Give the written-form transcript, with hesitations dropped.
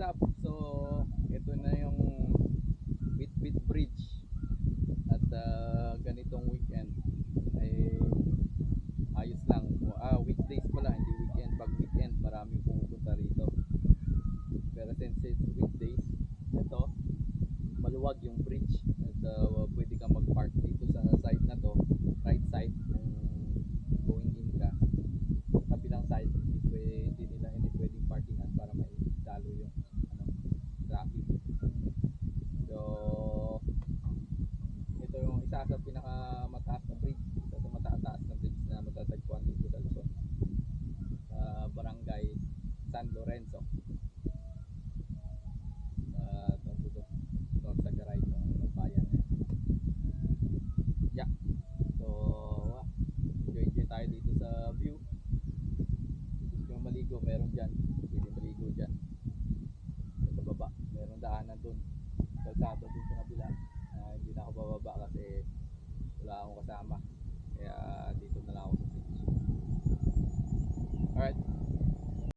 up? So, ito na yung Bitbit Bridge. At ganitong weekend ay ayos lang. Weekdays pala, hindi weekend. Pag weekend, maraming pumupunta rito. Pero since it's weekdays, ito, maluwag yung bridge. At pwede kang mag-park dito sa